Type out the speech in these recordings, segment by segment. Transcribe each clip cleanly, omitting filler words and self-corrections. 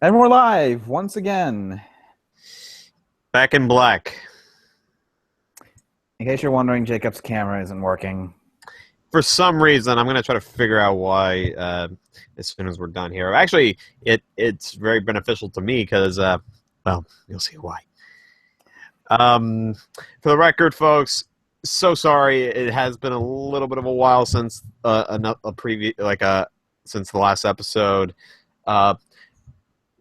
And we're live once again. Back in black. In case you're wondering, Jacob's camera isn't working. For some reason, I'm going to try to figure out why as soon as we're done here. Actually, it's very beneficial to me because, well, you'll see why. For the record, folks, so sorry. It has been a little bit of a while since since the last episode.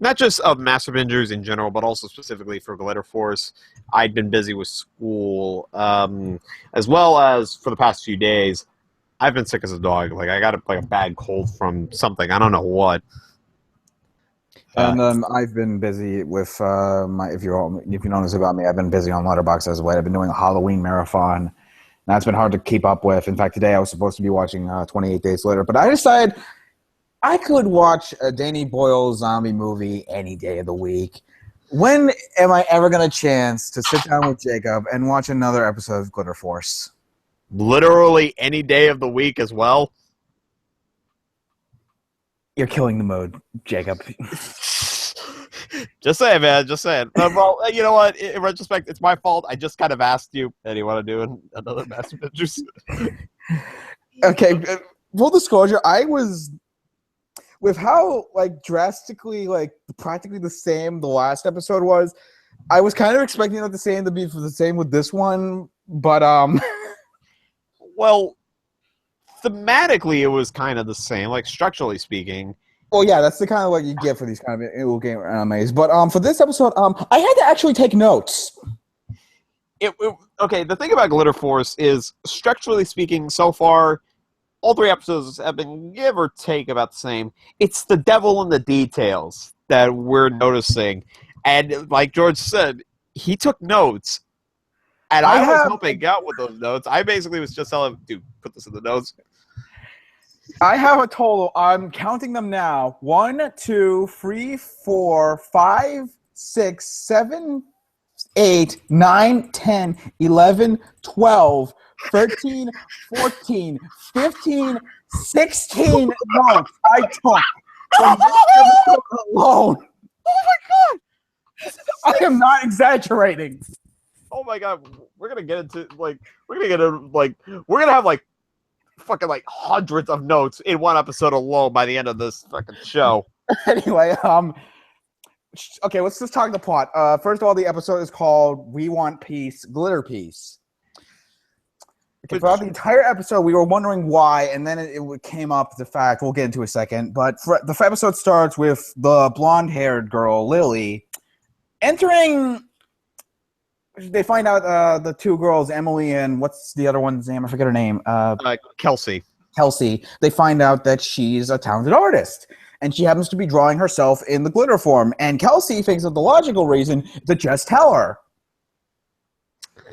Not just of Massive Injuries in general, but also specifically for Glitter Force. I'd been busy with school, as well as for the past few days. I've been sick as a dog. Like I got a bad cold from something. I don't know what. And I've been busy with if you know this about me, I've been busy on Letterboxd as well. I've been doing a Halloween marathon. That's been hard to keep up with. In fact, today I was supposed to be watching 28 Days Later, but I decided I could watch a Danny Boyle zombie movie any day of the week. When am I ever going to chance to sit down with Jacob and watch another episode of Glitter Force? Literally any day of the week as well. You're killing the mood, Jacob. Just saying, man. Just saying. Well, you know what? In retrospect, it's my fault. I just kind of asked you, hey, do you want to do another Massive Pictures? Okay, full disclosure, I was... With how drastically practically the same the last episode was, I was kind of expecting it the same to be the same with this one, but well, thematically it was kind of the same, like structurally speaking. Well, yeah, that's the kind of what you get for these kind of little game animes. But for this episode, I had to actually take notes. Okay, the thing about Glitter Force is, structurally speaking, so far, all three episodes have been give or take about the same. It's the devil in the details that we're noticing. And like George said, he took notes. And I was helping out with those notes. I basically was just telling him, dude, put this in the notes. I have a total, I'm counting them now. 1, 2, 3, 4, 5, 6, 7, 8, 9, 10, 11, 12, 13, 14, 15, 16 notes I took from this episode alone. Oh my god! I am not exaggerating. Oh my god, we're gonna get into we're gonna have fucking hundreds of notes in one episode alone by the end of this fucking show. Anyway, okay, let's just talk the plot. First of all, the episode is called "We Want Peace, Glitter Peace." Okay, throughout the entire episode, we were wondering why, and then it came up the fact, we'll get into a second, but the episode starts with the blonde-haired girl, Lily, entering... They find out the two girls, Emily and what's the other one's name? I forget her name. Kelsey. Kelsey. They find out that she's a talented artist, and she happens to be drawing herself in the glitter form, and Kelsey thinks that the logical reason is to just tell her.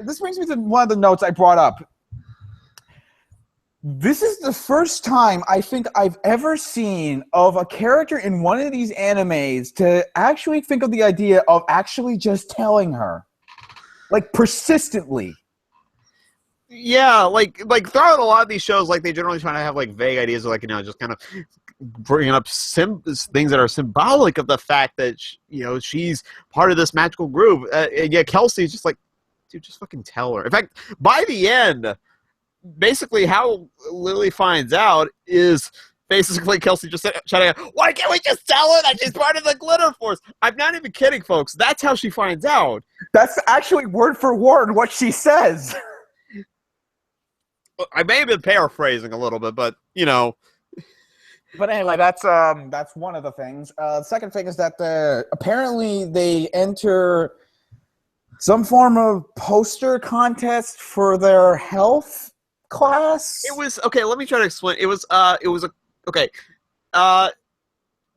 This brings me to one of the notes I brought up. This is the first time I think I've ever seen of a character in one of these animes to actually think of the idea of actually just telling her. Persistently. Yeah, like throughout a lot of these shows, they generally try to have vague ideas of just kind of bringing up things that are symbolic of the fact that she's part of this magical group. And yeah, Kelsey's just dude, just fucking tell her. In fact, by the end, basically how Lily finds out is basically Kelsey just shouting out, why can't we just tell her that she's part of the Glitter Force? I'm not even kidding, folks. That's how she finds out. That's actually word for word what she says. I may have been paraphrasing a little bit, but, But anyway, that's one of the things. The second thing is that apparently they enter some form of poster contest for their health class. It was okay. Let me try to explain. It was okay. The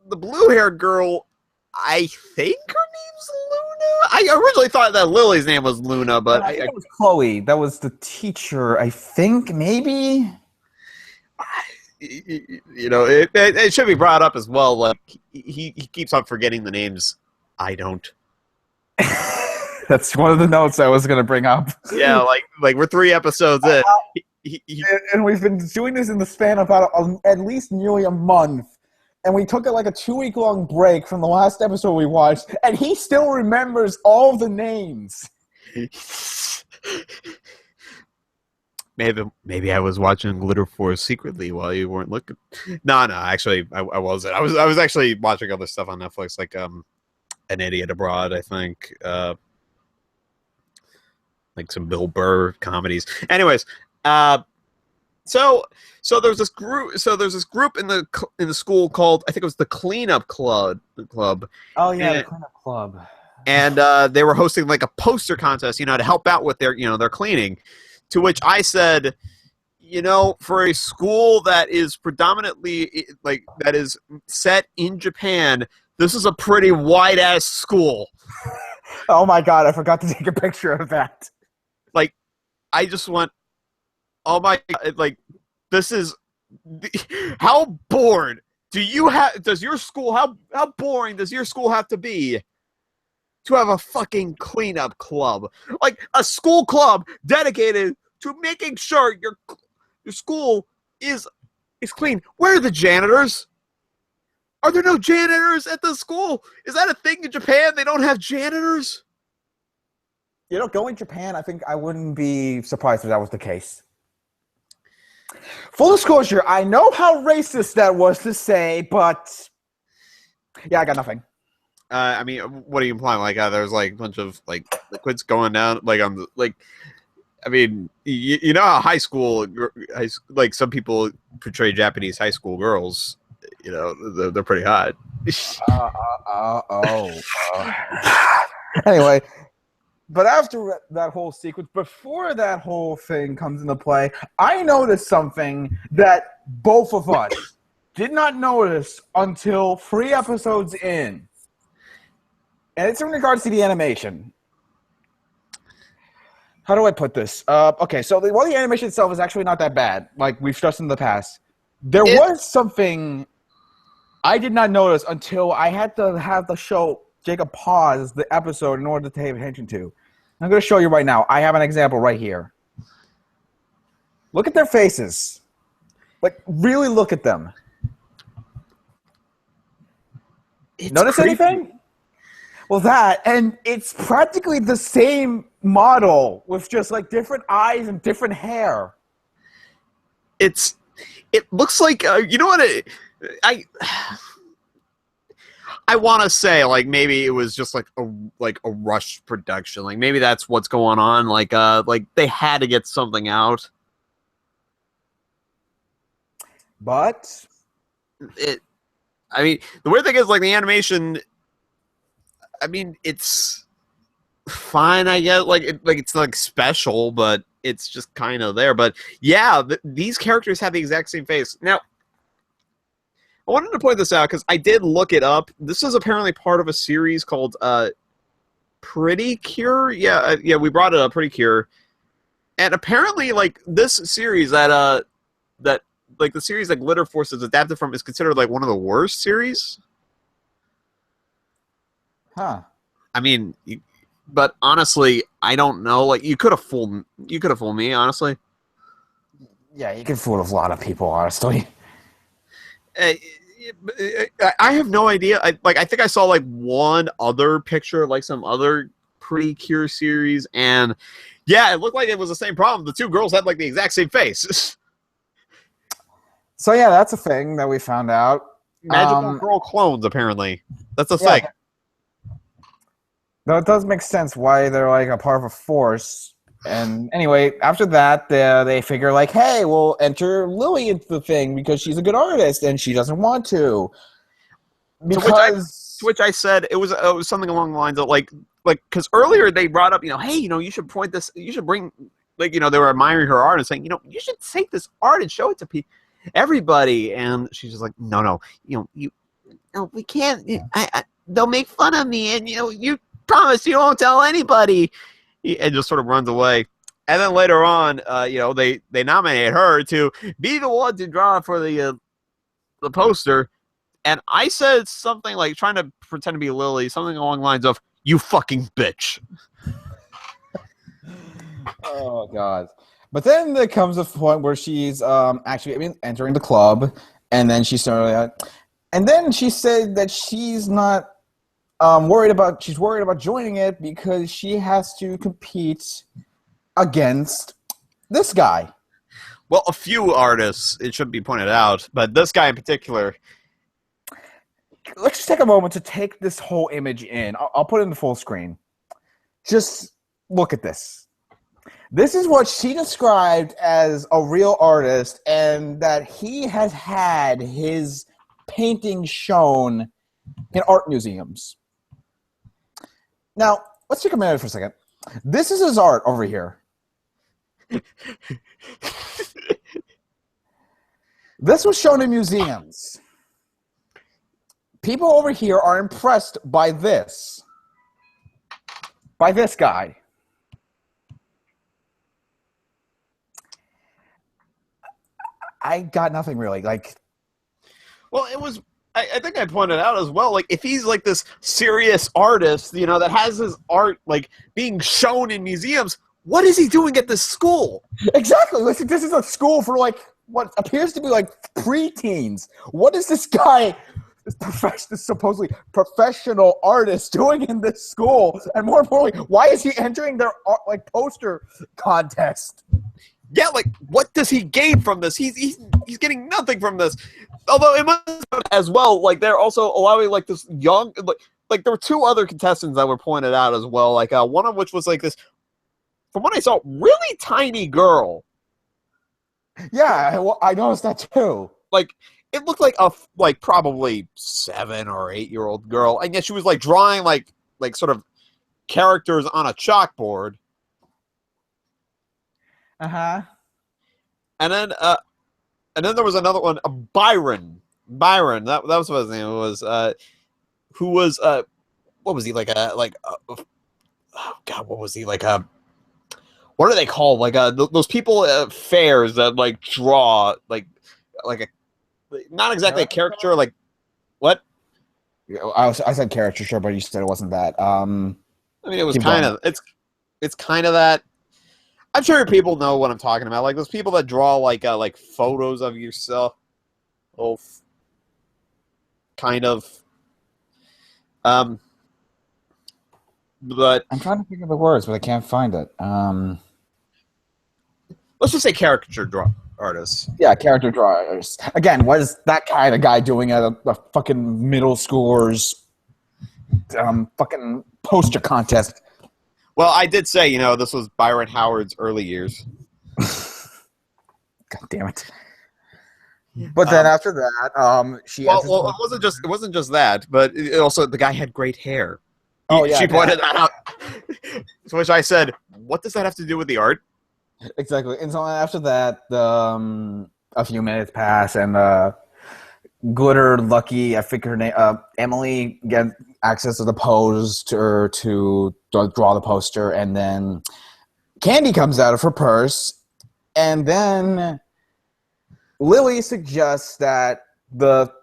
blue-haired girl, I think her name's Luna. I originally thought that Lily's name was Luna, but I think it was Chloe. That was the teacher. I think maybe. It should be brought up as well. He keeps on forgetting the names. I don't. That's one of the notes I was going to bring up. Yeah, we're 3 episodes in. And we've been doing this in the span of about at least nearly a month. and we took like a 2-week long break from the last episode we watched, and he still remembers all the names. Maybe I was watching Glitter Force secretly while you weren't looking. No, actually, I wasn't. I was actually watching other stuff on Netflix, like An Idiot Abroad, I think, like some Bill Burr comedies. Anyways, so there's this group. So there's this group in the school called, I think it was the Cleanup Club. Oh yeah, the Cleanup Club. And they were hosting like a poster contest, to help out with their cleaning. To which I said, for a school that is predominantly that is set in Japan, this is a pretty wide ass school. Oh my god, I forgot to take a picture of that. I just went, oh my god, this is how bored does your school how boring does your school have to be to have a fucking cleanup club? Like a school club dedicated to making sure your school is clean. Where are the janitors? Are there no janitors at the school? Is that a thing in Japan? They don't have janitors? Going to Japan, I think I wouldn't be surprised if that was the case. Full disclosure, I know how racist that was to say, but yeah, I got nothing. I mean, what are you implying? There's a bunch of liquids going down, on the I mean, you know how high school, some people portray Japanese high school girls. They're pretty hot. Anyway. But after that whole sequence, before that whole thing comes into play, I noticed something that both of us did not notice until 3 episodes in. And it's in regards to the animation. How do I put this? Okay, so the animation itself is actually not that bad, like we've stressed in the past. There was something I did not notice until I had to have the show Jacob pause the episode in order to pay attention to. I'm going to show you right now. I have an example right here. Look at their faces. Really look at them. Notice creepy. Anything? Well, and it's practically the same model with just different eyes and different hair. It looks like, you know what, I want to say maybe it was just a rushed production. Maybe that's what's going on. They had to get something out. But I mean, the weird thing is the animation. I mean, it's fine. I guess it's special, but it's just kind of there. But yeah, these characters have the exact same face now. I wanted to point this out because I did look it up. This is apparently part of a series called Pretty Cure. Yeah, we brought it up, Pretty Cure. And apparently, this series the series that Glitter Force is adapted from is considered one of the worst series. Huh. I mean, but honestly, I don't know. You could have fooled me, honestly. Yeah, you can fool a lot of people, honestly. I have no idea. I think I saw one other picture, some other Pretty Cure series, and yeah, it looked like it was the same problem. The two girls had the exact same face. So yeah, that's a thing that we found out. Magical girl clones, apparently. That's a thing. No, it does make sense why they're a part of a force. And anyway, after that, they figure hey, we'll enter Lily into the thing because she's a good artist and she doesn't want to. Because to which I said it was something along the lines of because earlier they brought up hey, you should point this, you should bring they were admiring her art and saying you should take this art and show it to everybody, and she's just no, we can't. They'll make fun of me, and you promise you won't tell anybody. And just sort of runs away. And then later on, they nominate her to be the one to draw for the poster. And I said something trying to pretend to be Lily, something along the lines of, "You fucking bitch." Oh god! But then there comes a point where she's actually entering the club, and then she's sort of And then she said that she's not she's worried about joining it because she has to compete against this guy. Well, a few artists, it should be pointed out, but this guy in particular. Let's just take a moment to take this whole image in. I'll put it in the full screen. Just look at this. This is what she described as a real artist, and that he has had his paintings shown in art museums. Now, let's take a minute for a second. This is his art over here. This was shown in museums. People over here are impressed by this. By this guy. I got nothing really. Well, it was. I think I pointed out as well. Like, if he's like this serious artist, that has his art like being shown in museums, what is he doing at this school? Exactly. This is a school for what appears to be preteens. What is this guy, this supposedly professional artist, doing in this school? And more importantly, why is he entering their poster contest? Yeah, what does he gain from this? He's getting nothing from this. Although it must as well, they're also allowing this young, there were two other contestants that were pointed out as well. One of which was this, from what I saw, really tiny girl. Yeah, I noticed that too. It looked like a probably 7 or 8 year old girl, and yet she was drawing sort of characters on a chalkboard. Uh-huh. And then there was another one, Byron. That was what his name was. Who was what was he oh God, what was he what are they called? Those people at fairs that draw not exactly a caricature, what? I said caricature, but you said it wasn't that. I mean, it was kind of it's kind of that. I'm sure people know what I'm talking about. Those people that draw photos of yourself. Oh, kind of. But I'm trying to think of the words, but I can't find it. Let's just say caricature draw artists. Yeah, character draw artists. Again, what is that kind of guy doing at a fucking middle schoolers fucking poster contest? Well, I did say, this was Byron Howard's early years. God damn it! But then after that, she. Well, it wasn't just that, but also the guy had great hair. Oh yeah, she pointed that out. To which I said, "What does that have to do with the art?" Exactly. And so after that, a few minutes pass, and Glitter Lucky, I think her name, Emily, gets access to the poster to draw the poster, and then candy comes out of her purse, and then Lily suggests that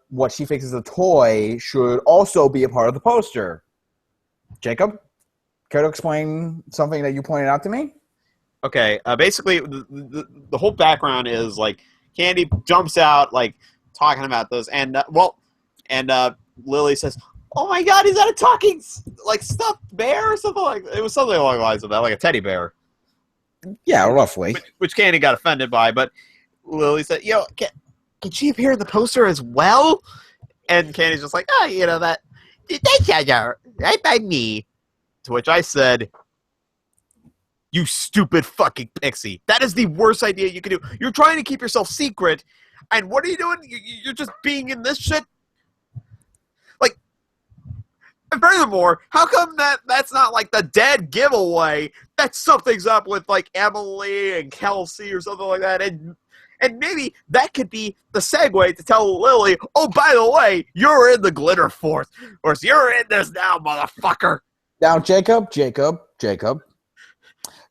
what she thinks is a toy should also be a part of the poster. Jacob, care to explain something that you pointed out to me? Okay, basically the whole background is Candy jumps out talking about this, and Lily says, "Oh my God, is that a talking stuffed bear or something it was something along the lines of that, like a teddy bear." Yeah, roughly. Which Candy got offended by, but Lily said, "Can she appear in the poster as well?" And Candy's just like, that that's right by me. To which I said, "You stupid fucking pixie. That is the worst idea you can do. You're trying to keep yourself secret, and what are you doing? You're just being in this shit? And furthermore, how come that's not the dead giveaway that something's up with Emily and Kelsey or something like that, and maybe that could be the segue to tell Lily, oh, by the way, you're in the glitter force, or you're in this now, motherfucker." Now, Jacob,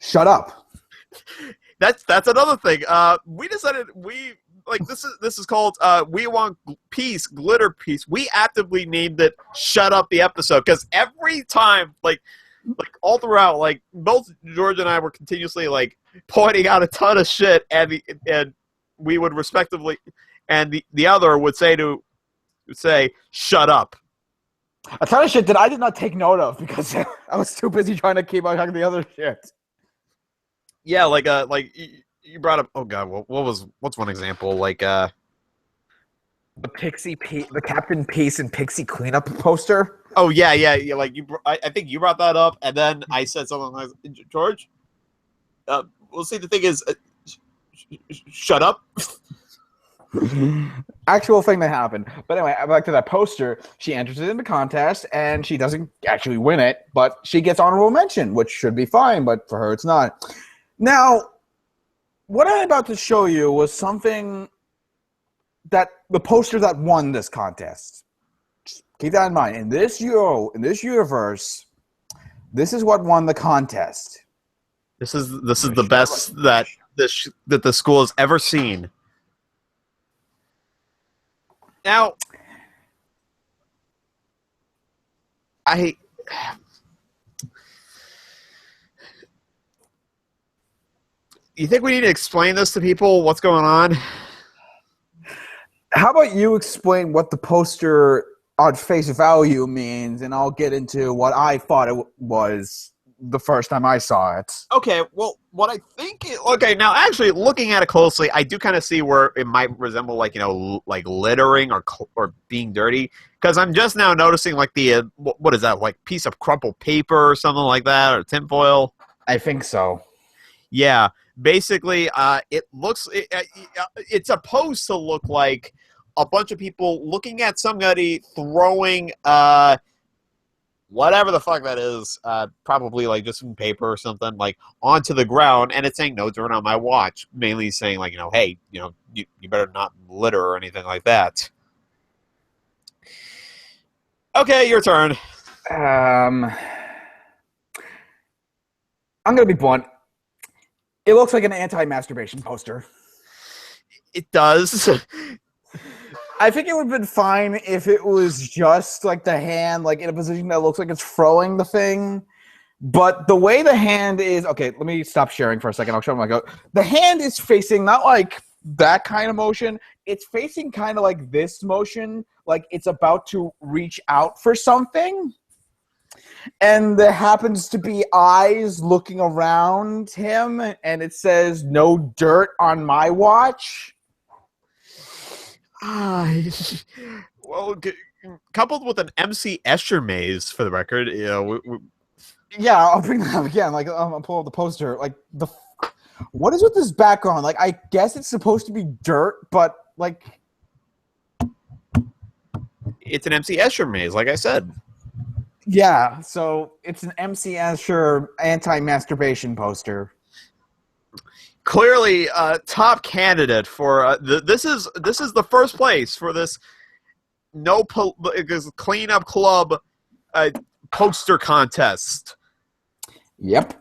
shut up. That's another thing. We decided this is called We Want Peace, Glitter Peace. We actively named it Shut Up the Episode, because every time, all throughout, both George and I were continuously pointing out a ton of shit, and we would respectively, and the other would say to say, "Shut up." A ton of shit that I did not take note of because I was too busy trying to keep on talking the other shit. Yeah, like you brought up. Oh God, what's one example? Like The the Captain Peace and Pixie cleanup poster. oh yeah. Like I think you brought that up, and then I said something like, "George, we'll see. The thing is, shut up." Actual thing that happened. But anyway, back to that poster. She enters it in the contest, and she doesn't actually win it, but she gets honorable mention, which should be fine, but for her it's not. Now, what I'm about to show you was something that the poster that won this contest. Just keep that in mind. In this universe, this is what won the contest. This is the best that the school has ever seen. Now, you think we need to explain this to people? What's going on? How about you explain what the poster on face value means, and I'll get into what I thought it was the first time I saw it. Okay, well, what I think okay, now actually looking at it closely, I do kind of see where it might resemble like, like littering or being dirty, because I'm just now noticing like the what is that, like piece of crumpled paper or something like that, or tinfoil? I think so. Yeah, basically it looks it's supposed to look like a bunch of people looking at somebody throwing whatever the fuck that is, probably like just some paper or something, like onto the ground, and it's saying "No dirt on my watch," mainly saying like, hey, you better not litter or anything like that. Okay, your turn. I'm gonna be blunt. It looks like an anti-masturbation poster. It does. I think it would have been fine if it was just like the hand, like in a position that looks like it's throwing the thing. But the way the hand is, okay, let me stop sharing for a second. I'll show them my go. The hand is facing not like that kind of motion. It's facing kind of like this motion, like it's about to reach out for something. And there happens to be eyes looking around him, and it says "No dirt on my watch." Well, coupled with an MC Escher maze, for the record, Yeah, I'll bring that up again. Like, I'll pull up the poster. Like, what is with this background? Like, I guess it's supposed to be dirt, but like, it's an MC Escher maze, like I said. yeah. So it's an MC Escher anti-masturbation poster. Clearly, top candidate for this is the first place for this cleanup club poster contest. Yep.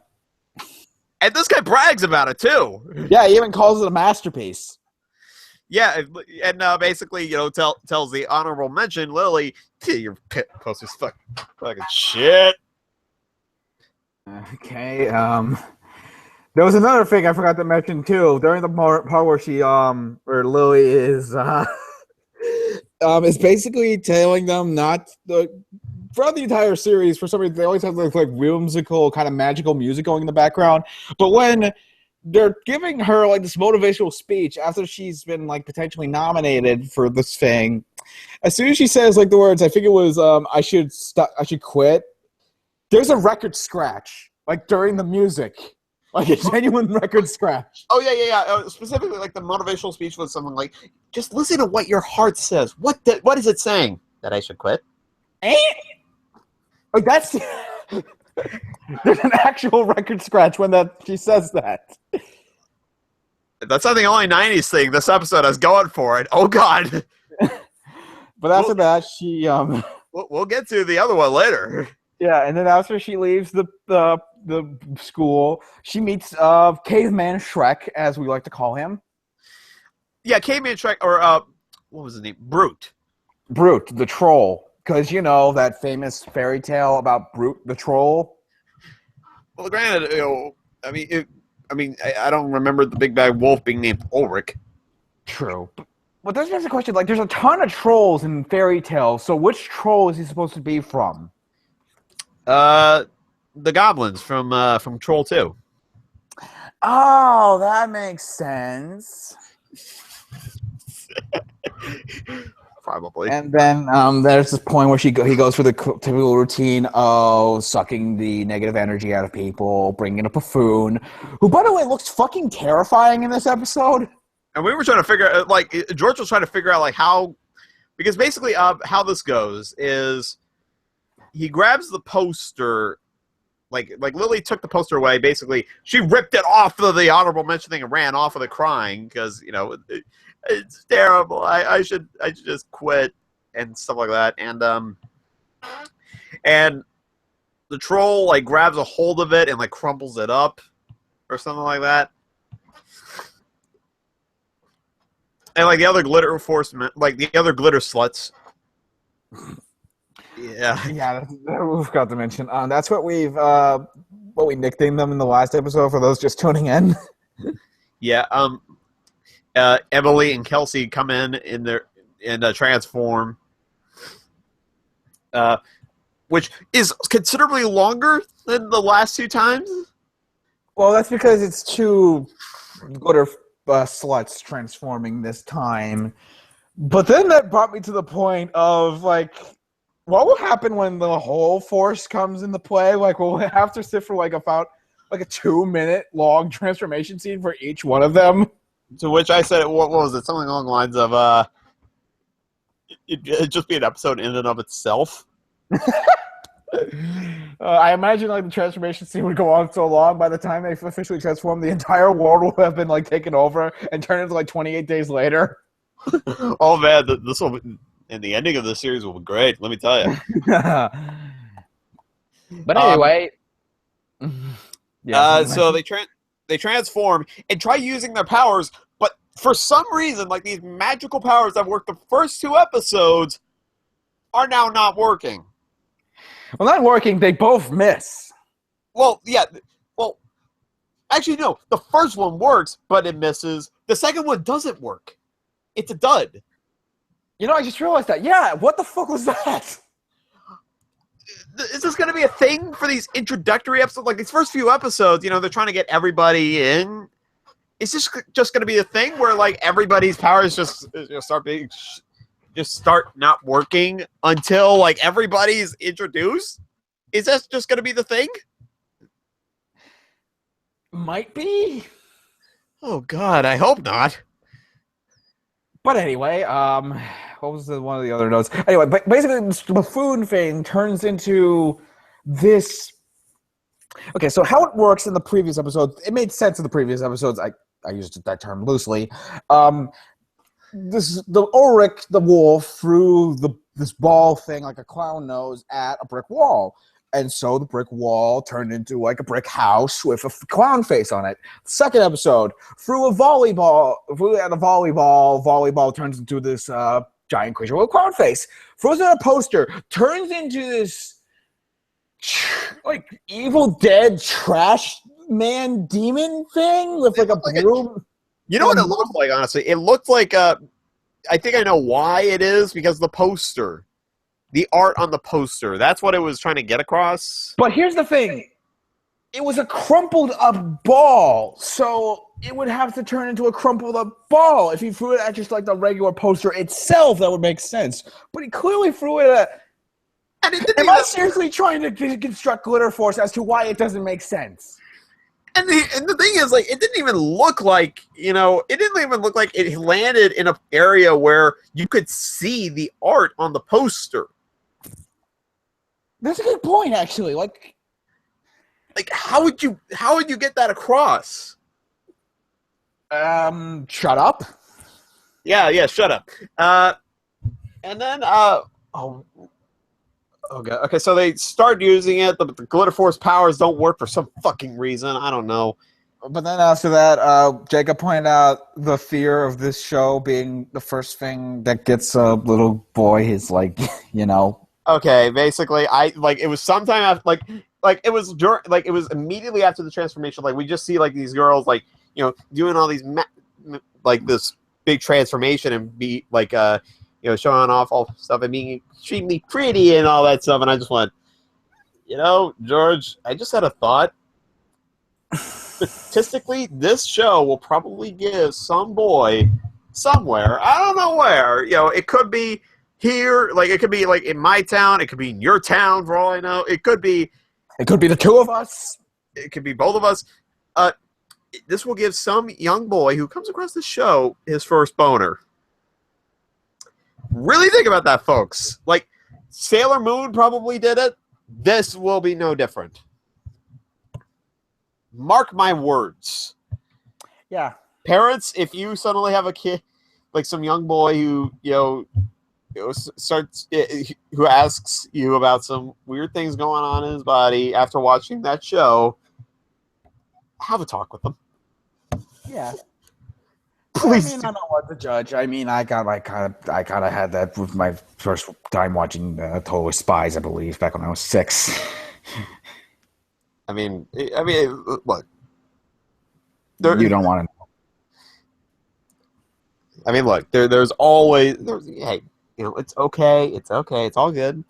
And this guy brags about it too. Yeah, he even calls it a masterpiece. Yeah, and basically, tells the honorable mention, Lily, your poster's fucking shit. Okay. There was another thing I forgot to mention too. During the part where where Lily is basically telling them not throughout the entire series, for some reason they always have like whimsical kind of magical music going in the background. But when they're giving her like this motivational speech after she's been like potentially nominated for this thing, as soon as she says like the words, I think it was I should quit. There's a record scratch like during the music. Like a genuine record scratch. Oh, yeah. Specifically, like the motivational speech was something like, just listen to what your heart says. What is it saying? That I should quit? Like that's... There's an actual record scratch when she says that. That's not the only 90s thing this episode has going for it. Oh, God. But after that, she... We'll get to the other one later. Yeah, and then after she leaves the school, she meets Caveman Shrek, as we like to call him. Yeah, Caveman Shrek, or what was his name? Brute, the troll. Because, that famous fairy tale about Brute the troll. Well, granted, I don't remember the big bad wolf being named Ulrich. True. But this begs the question, like, there's a ton of trolls in fairy tales, so which troll is he supposed to be from? The goblins from Troll 2. Oh, that makes sense. Probably. And then there's this point where he goes through the typical routine of sucking the negative energy out of people, bringing up a buffoon, who, by the way, looks fucking terrifying in this episode. And we were trying to figure out, like, George was trying to figure out, like, how, because basically how this goes is he grabs the poster, like Lily took the poster away, basically, she ripped it off of the honorable mention thing and ran off with it crying, because, you know, it's terrible, I should just quit, and stuff like that, and the troll, like, grabs a hold of it and, like, crumples it up, or something like that. And, like, the other glitter enforcement, like, the other glitter sluts. Yeah. Yeah, we forgot to mention. That's what we nicknamed them in the last episode for those just tuning in. Yeah, Emily and Kelsey come in transform. Which is considerably longer than the last two times. Well, that's because it's two glitter sluts transforming this time. But then that brought me to the point of, like, what will happen when the whole force comes into play? Like, we'll have to sit for, like, about, like, a 2-minute long transformation scene for each one of them. To which I said, what was it? Something along the lines of, it'd just be an episode in and of itself. I imagine, like, the transformation scene would go on so long, by the time they officially transform, the entire world will have been, like, taken over and turned into, like, 28 days later. Oh man, this will, and the ending of the series will be great. Let me tell you. But anyway, so they transform and try using their powers, but for some reason, like, these magical powers that worked the first 2 episodes are now not working. Well, not working. They both miss. Well, yeah. Well, actually, no. The first one works, but it misses. The second one doesn't work. It's a dud. You know, I just realized that. Yeah, what the fuck was that? Is this going to be a thing for these introductory episodes? Like, these first few episodes, you know, they're trying to get everybody in. Is this just going to be a thing where, like, everybody's powers just start not working until, like, everybody's introduced? Is that just going to be the thing? Might be. Oh God, I hope not. But anyway, what was one of the other notes? Anyway, but basically, the buffoon thing turns into this. Okay, so how it works in the previous episodes, it made sense in the previous episodes. I used that term loosely. The Ulrich, the wolf, threw this ball thing like a clown nose at a brick wall. And so the brick wall turned into, like, a brick house with a clown face on it. Second episode, threw at a volleyball turns into this giant creature with a clown face. Throws at a poster, turns into this, like, Evil Dead trash man demon thing with, like, a broom. You know what it looked like, honestly? It looked like, I think I know why it is, because the poster. The art on the poster. That's what it was trying to get across. But here's the thing. It was a crumpled up ball, so it would have to turn into a crumpled up ball. If he threw it at just, like, the regular poster itself, that would make sense. But he clearly threw it at... Am I seriously trying to construct Glitter Force as to why it doesn't make sense? And the thing is, like, it didn't even look like, you know, it didn't even look like it landed in an area where you could see the art on the poster. That's a good point, actually. Like, how would you get that across? Shut up. Yeah, shut up. And then, okay, so they start using it. The Glitter Force powers don't work for some fucking reason. I don't know. But then after that, Jacob pointed out the fear of this show being the first thing that gets a little boy his, like, you know. Okay, basically, it was sometime after, it was immediately after the transformation. Like, we just see, like, these girls, like, you know, doing all these, like, this big transformation and be like showing off all stuff and being extremely pretty and all that stuff. And I just went, George, I just had a thought. Statistically, this show will probably give some boy somewhere, I don't know where, it could be here, like it could be like in my town, it could be in your town for all I know, it could be the two of us, it could be both of us. This will give some young boy who comes across the show his first boner. Really think about that, folks. Like, Sailor Moon probably did it. This will be no different. Mark my words. Yeah. Parents, if you suddenly have a kid, like some young boy who, starts, who asks you about some weird things going on in his body after watching that show, have a talk with them. Yeah. Please. I mean, I don't want to judge. I mean, I kind of had that with my first time watching Total Spies, I believe, back when I was 6. I mean, look. You don't want to know. I mean, look. There's always. Hey, it's okay. It's okay. It's all good.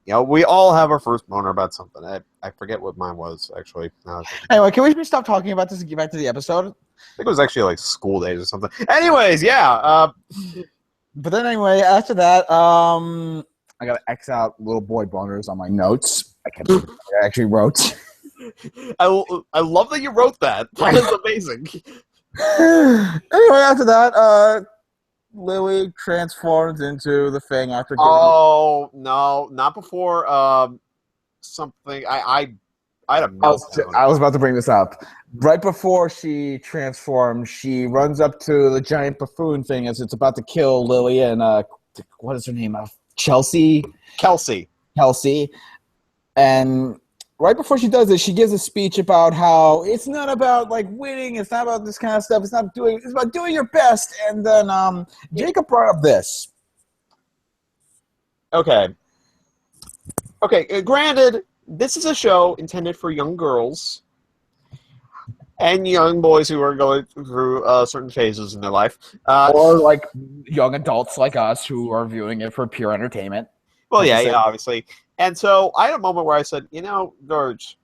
We all have our first boner about something. I forget what mine was, actually. Anyway, can we stop talking about this and get back to the episode? I think it was actually like school days or something. Anyways, yeah. But then anyway, after that, I got to X out little boy boners on my notes. I actually wrote. I love that you wrote that. That is amazing. Anyway, after that, Lily transforms into the Thing after. Oh no, not before something. I had a meltdown. I was about to bring this up. Right before she transforms, she runs up to the giant buffoon thing as it's about to kill Lily and what is her name? Kelsey. And right before she does this, she gives a speech about how it's not about like winning, it's not about this kind of stuff, it's about doing your best. And then Jacob brought up this. Okay, granted, this is a show intended for young girls and young boys who are going through certain phases in their life. Or like young adults like us who are viewing it for pure entertainment. Well, yeah, obviously. And so I had a moment where I said, George,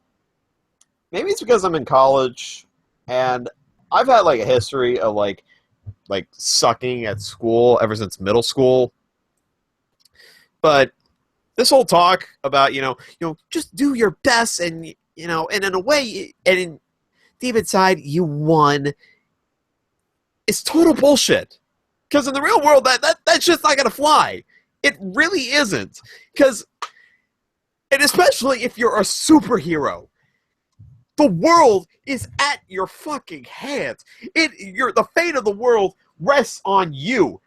maybe it's because I'm in college and I've had like a history of like sucking at school ever since middle school. But this whole talk about, just do your best and, and in a way, and in deep inside, you won. It's total bullshit. Because in the real world, that's just not going to fly. It really isn't. And especially if you're a superhero, the world is at your fucking hands. The fate of the world rests on you.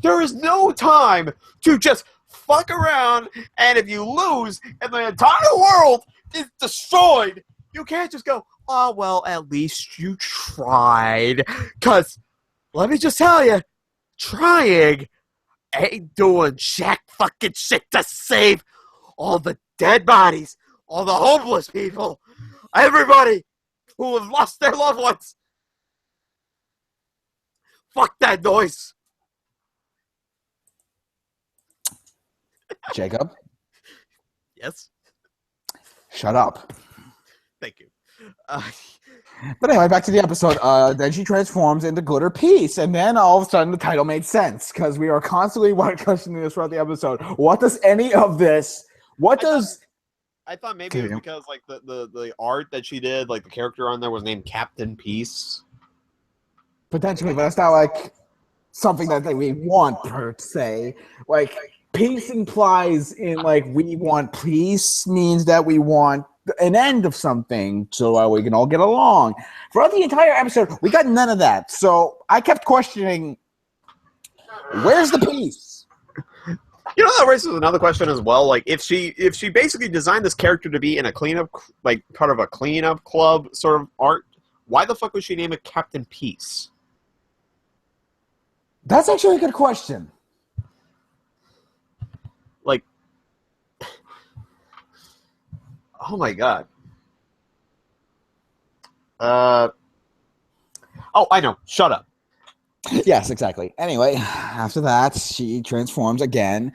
There is no time to just fuck around, and if you lose and the entire world is destroyed, you can't just go, oh, well, at least you tried. Because, let me just tell you, trying ain't doing jack fucking shit to save all the dead bodies, all the homeless people, everybody who have lost their loved ones. Fuck that noise. Jacob? Yes? Shut up. Thank you. But anyway, back to the episode. Then she transforms into Glitter Peace, and then all of a sudden the title made sense because we are constantly questioning this throughout the episode. What does any of this? I thought maybe it was because like the art that she did, like the character on there was named Captain Peace. Potentially, but that's not like something that we want per se. Like peace implies in like we want peace means that we want an end of something so we can all get along. Throughout the entire episode, we got none of that. So I kept questioning, where's the peace? That raises another question as well. Like, if she basically designed this character to be in a cleanup, like part of a cleanup club sort of art, why the fuck would she name it Captain Peace? That's actually a good question. Like, oh my god. Oh, I know. Shut up. Yes, exactly. Anyway, after that, she transforms again,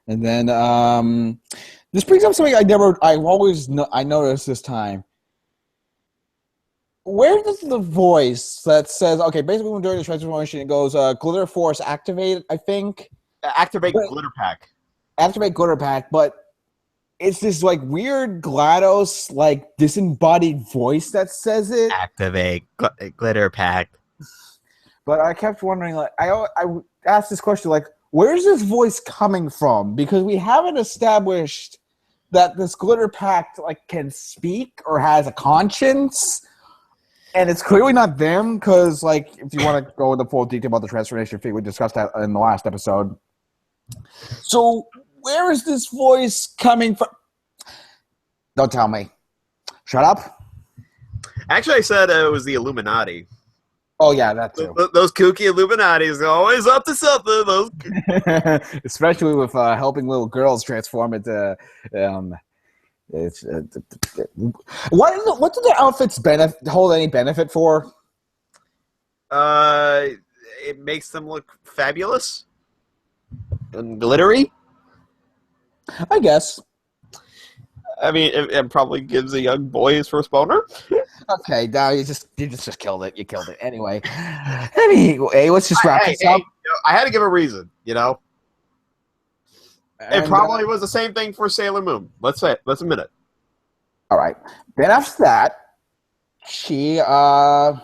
and then this brings up something I noticed this time. Where does the voice that says, okay, basically when during the transformation it goes, glitter force activate, I think. Activate But glitter pack. activate glitter pack, but it's this like weird GLaDOS like disembodied voice that says it. Activate glitter pack. But I kept wondering, like, I asked this question, like, where's this voice coming from? Because we haven't established that this glitter pact like can speak or has a conscience, and it's clearly not them. Because, like, if you want to go into full detail about the transformation fee, we discussed that in the last episode. So, where is this voice coming from? Don't tell me. Shut up. Actually, I said it was the Illuminati. Oh yeah, that too. Those kooky Illuminatis are always up to something. Those, especially with helping little girls transform into. It's what do the outfits hold any benefit for? it makes them look fabulous and glittery. I guess. I mean, it probably gives a young boy his first boner. Okay, now you just killed it. You killed it. Anyway, let's just wrap this up. I had to give a reason. And, it probably was the same thing for Sailor Moon. Let's admit it. All right. Then after that, she. Do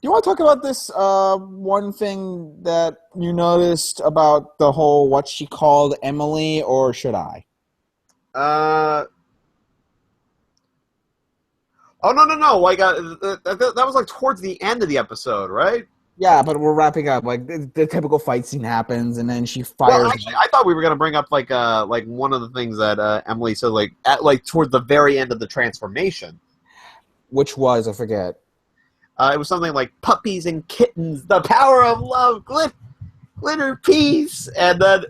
you want to talk about this one thing that you noticed about the whole what she called Emily, or should I? Oh no! Like that was like towards the end of the episode, right? Yeah, but we're wrapping up. Like the typical fight scene happens, and then she fires. Well, actually, I thought we were gonna bring up like one of the things that Emily said at towards the very end of the transformation. Which was, I forget. It was something like puppies and kittens, the power of love, glitter peace, and then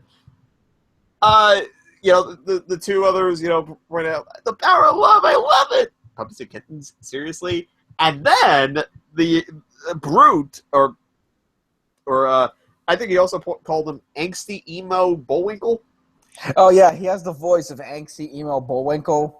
the two others, right out, the power of love, I love it. Puppies and kittens, seriously. And then the brute, or I think he also called him angsty emo Bullwinkle. Oh yeah, he has the voice of angsty emo Bullwinkle.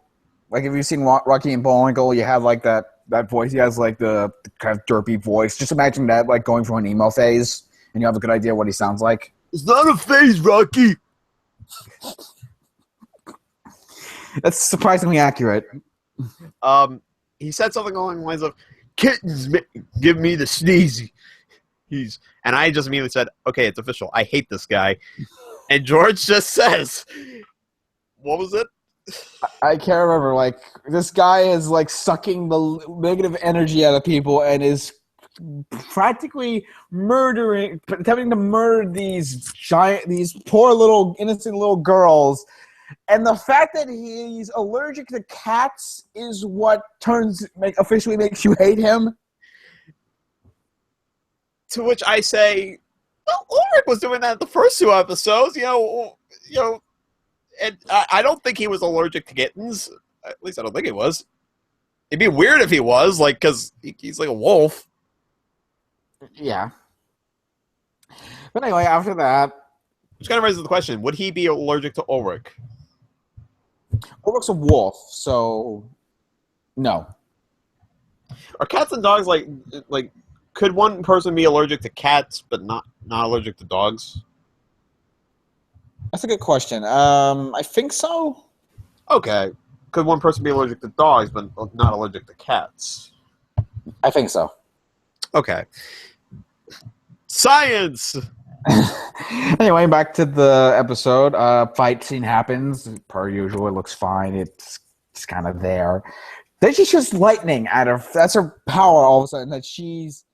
Like, if you've seen Rocky and Bullwinkle, you have like that voice. He has like the kind of derpy voice. Just imagine that, like, going through an emo phase, and you have a good idea what he sounds like. It's not a phase, Rocky. That's surprisingly accurate. He said something along the lines of, "Kittens give me the sneezy." And I just immediately said, "Okay, it's official. I hate this guy." And George just says, "What was it?" I can't remember. Like, this guy is like sucking the negative energy out of people and is practically attempting to murder these poor little innocent little girls. And the fact that he's allergic to cats is what officially makes you hate him. To which I say, well, Ulrich was doing that in the first two episodes, and I don't think he was allergic to kittens. At least I don't think he was. It'd be weird if he was, like, because he's like a wolf. Yeah. But anyway, after that, which kind of raises the question: would he be allergic to Ulrich? Ulrich's a wolf, so no. Are cats and dogs like? Could one person be allergic to cats but not allergic to dogs? That's a good question. I think so. Okay. Could one person be allergic to dogs but not allergic to cats? I think so. Okay. Science! Anyway, back to the episode. Fight scene happens. Per usual, it looks fine. It's kind of there. Then she's just lightning out of... That's her power all of a sudden. That she's...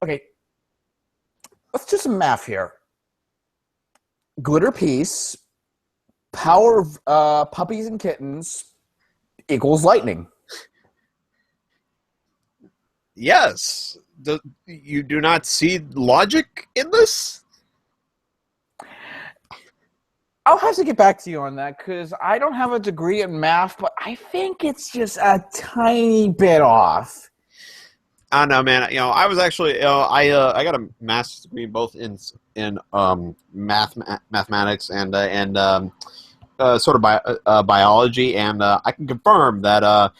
Okay. Let's do some math here. Glitter piece, power of puppies and kittens equals lightning. Yes. You do not see logic in this? I'll have to get back to you on that because I don't have a degree in math, but I think it's just a tiny bit off. I don't know, man. I was actually, I got a master's degree both in mathematics and sort of biology, and I can confirm that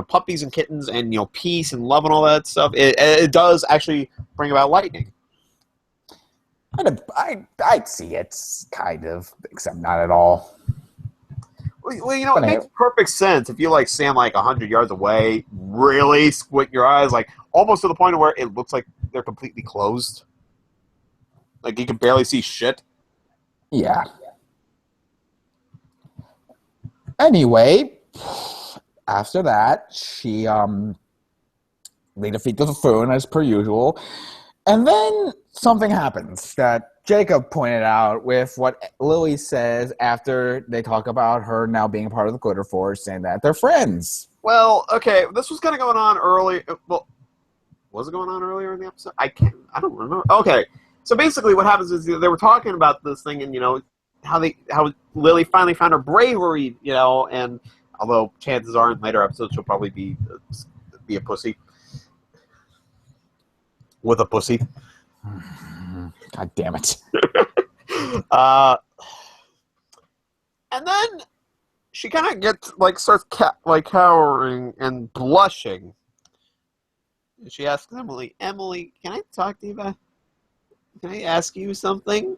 puppies and kittens and peace and love and all that stuff. It does actually bring about lightning. I'd see it, kind of, except not at all. Well, it makes perfect sense if you stand 100 yards away, really squint your eyes, almost to the point where it looks like they're completely closed. Like you can barely see shit. Yeah. Anyway, after that, she laid her feet to the phone as per usual, and then something happens that Jacob pointed out with what Lily says after they talk about her now being a part of the Glitter Force and that they're friends. Well, okay, this was kind of going on early. Well, was it going on earlier in the episode? I don't remember. Okay, so basically, what happens is they were talking about this thing, and how Lily finally found her bravery, and although chances are in later episodes she'll probably be a pussy with a pussy. God damn it. And then she kind of gets starts cowering and blushing. She asks Emily, can I talk to you about? Can I ask you something?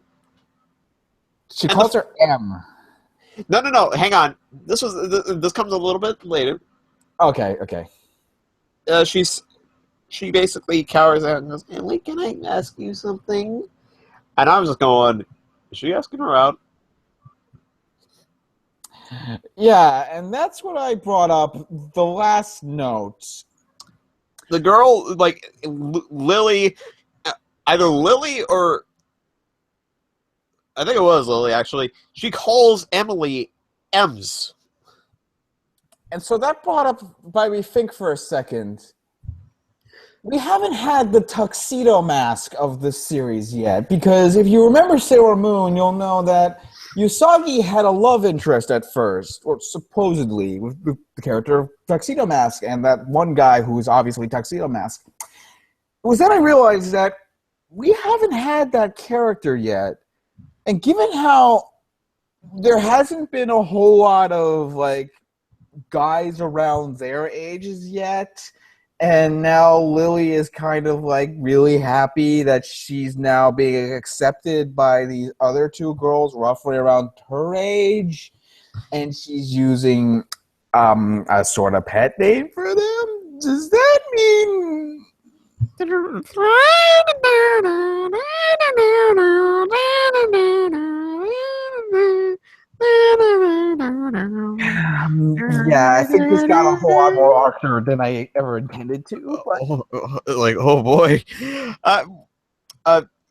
She calls her M. No. Hang on. This comes a little bit later. Okay. She basically cowers out and goes, Emily, can I ask you something? And I was just going, is she asking her out? Yeah, and that's what I brought up the last note. The girl, Lily, either Lily or I think it was Lily, actually. She calls Emily Ems. And so that brought up, by me think for a second, we haven't had the tuxedo mask of this series yet, because if you remember Sailor Moon, you'll know that Usagi had a love interest at first, or supposedly, with the character of Tuxedo Mask, and that one guy who's obviously Tuxedo Mask. It was then I realized that we haven't had that character yet, and given how there hasn't been a whole lot of, guys around their ages yet, and now Lily is kind of really happy that she's now being accepted by these other two girls roughly around her age, and she's using a sort of pet name for them. Does that mean yeah, I think this got a whole lot more awkward than I ever intended to. Oh boy.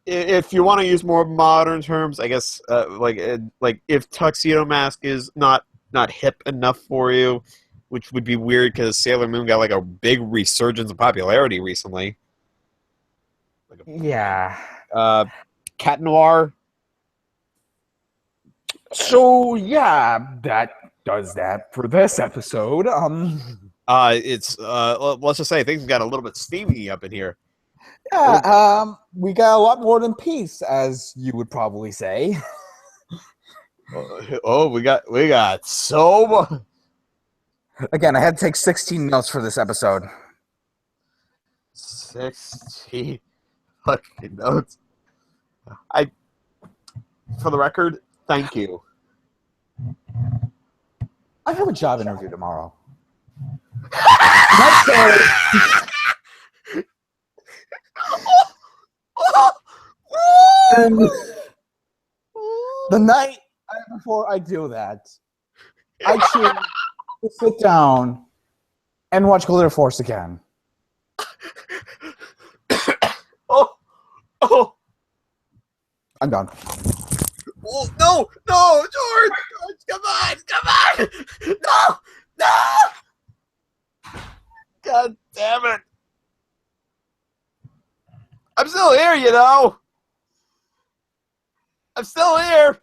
If you want to use more modern terms, I guess, if Tuxedo Mask is not hip enough for you, which would be weird because Sailor Moon got a big resurgence of popularity recently. Yeah. Cat Noir. So yeah, that does that for this episode. It's let's just say things got a little bit steamy up in here. Yeah, we got a lot more than peace, as you would probably say. Oh, we got so much. Again, I had to take 16 notes for this episode. 16 fucking notes. For the record, thank you. I have a job interview tomorrow. And the night before I do that, I choose to sit down and watch Glitter Force again. Oh, I'm done. Oh, no, George, come on, no, God damn it. I'm still here, I'm still here.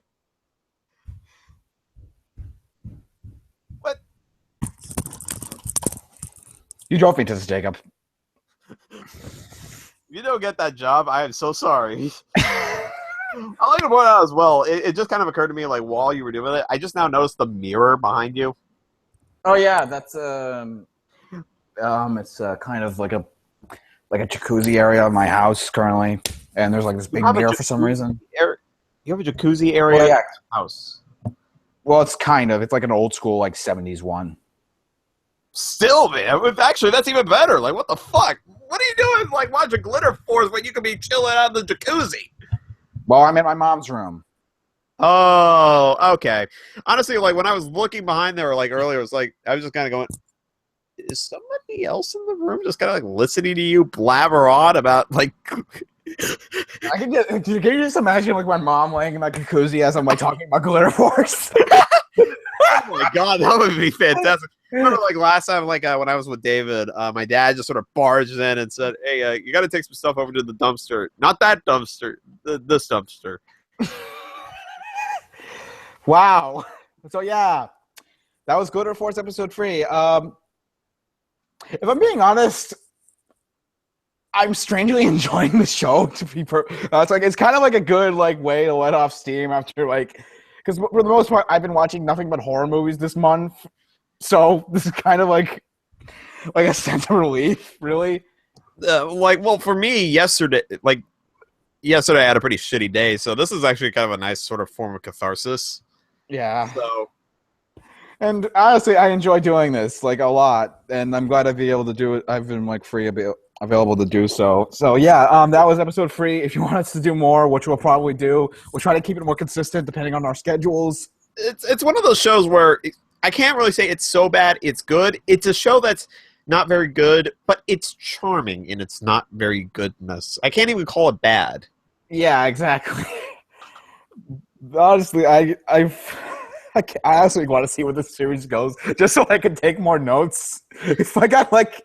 What? You drove me to this, Jacob. you don't get that job, I am so sorry. I like to point out as well. It just kind of occurred to me, like while you were doing it, I just now noticed the mirror behind you. Oh yeah, that's it's kind of like a jacuzzi area of my house currently, and there's like this big mirror for some reason. You have a jacuzzi area Oh, yeah. in your house. Well, it's like an old school like 70s one. Still, man. Actually, that's even better. Like, what the fuck? What are you doing? Like, watching Glitter Force when you could be chilling out in the jacuzzi? Well, I'm in my mom's room. Oh, okay. Honestly, like when I was looking behind there, like earlier, it was like I was just kind of going, "Is somebody else in the room just kind of like listening to you blabber on about like?" Can you just imagine like my mom laying in my jacuzzi as I'm like talking about Glitter Force? Oh my god, that would be fantastic. Remember, like last time, like when I was with David, my dad just sort of barged in and said, "Hey, you got to take some stuff over to the dumpster. Not that dumpster, this dumpster." Wow. So yeah, that was Glitter Force episode 3. If I'm being honest, I'm strangely enjoying the show. It's kind of like a good like way to let off steam after like, because for the most part I've been watching nothing but horror movies this month, so this is kind of like a sense of relief, really. Well, for me, yesterday I had a pretty shitty day, so this is actually kind of a nice sort of form of catharsis. Yeah. So, and honestly, I enjoy doing this like a lot, and I'm glad I'd be able to do it. I've been like available to do so. So yeah, that was episode 3. If you want us to do more, which we'll probably do, we'll try to keep it more consistent depending on our schedules. It's one of those shows where I can't really say it's so bad it's good. It's a show that's not very good, but it's charming in its not very goodness. I can't even call it bad. Yeah, exactly. Honestly, I honestly want to see where this series goes, just so I can take more notes. If I got like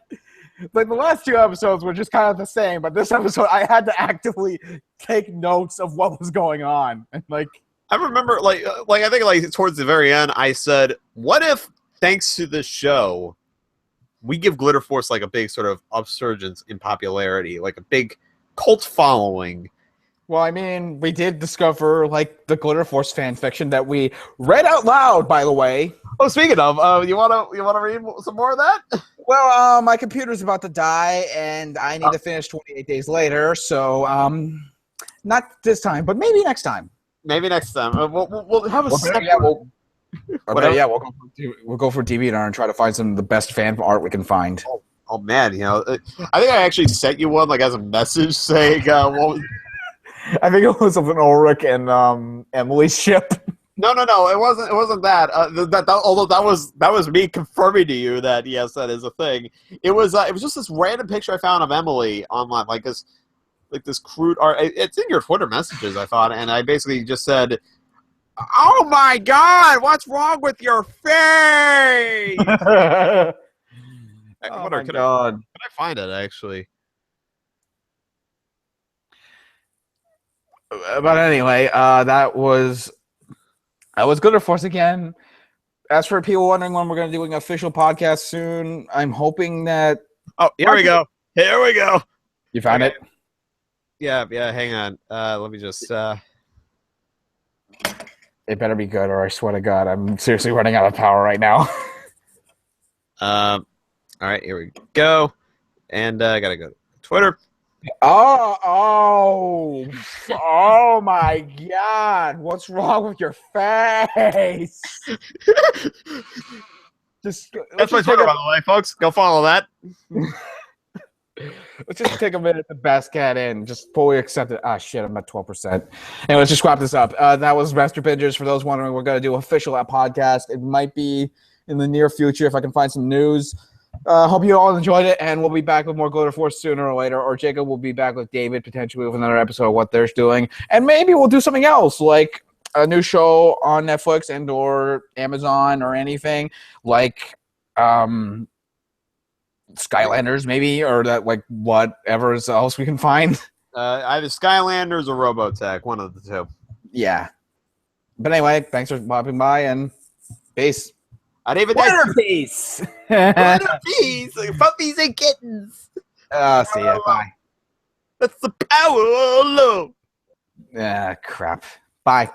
the last 2 episodes were just kind of the same, but this episode I had to actively take notes of what was going on, and like I remember, like I think like towards the very end, I said, "What if, thanks to this show, we give Glitter Force like a big sort of upsurgence in popularity, like a big cult following?" Well, I mean, we did discover like the Glitter Force fan fiction that we read out loud, by the way. Oh, speaking of, you wanna read some more of that? Well, my computer's about to die, and I need to finish 28 Days Later. So, not this time, but maybe next time. Maybe next time. We'll have a separate. Yeah, we'll go for DeviantArt and try to find some of the best fan art we can find. Oh man, I think I actually sent you one like as a message saying, "What was." I think it was of an Ulrich and Emily's ship. No, it wasn't. It wasn't that. Although that was me confirming to you that yes, that is a thing. It was just this random picture I found of Emily online, like this crude art. It's in your Twitter messages, I thought, and I basically just said, "Oh my God, what's wrong with your face?" Oh my God. Could I find it actually? But anyway, that was Glitter Force again. As for people wondering when we're going to do an official podcast soon, I'm hoping that. Oh, here we go. Here we go. You found it? Yeah. Hang on. Let me just. It better be good, or I swear to God, I'm seriously running out of power right now. All right, here we go, and I gotta go to Twitter. Oh my God! What's wrong with your face? That's my Twitter, by the way, folks. Go follow that. Let's just take a minute to bask that in. Just fully accept it. Ah, shit, I'm at 12%. Anyway, let's just wrap this up. That was Master Bingers. For those wondering, we're going to do official podcast. It might be in the near future if I can find some news. Hope you all enjoyed it, and we'll be back with more Glitter Force sooner or later. Or Jacob will be back with David, potentially with another episode of what they're doing. And maybe we'll do something else, like a new show on Netflix and or Amazon or anything, like Skylanders maybe, or that like whatever else we can find. Either Skylanders or Robotech, one of the two. Yeah. But anyway, thanks for popping by, and peace. Peace. Peace. Puppies and kittens. See ya. Bye. That's the power of love. Ah, crap. Bye.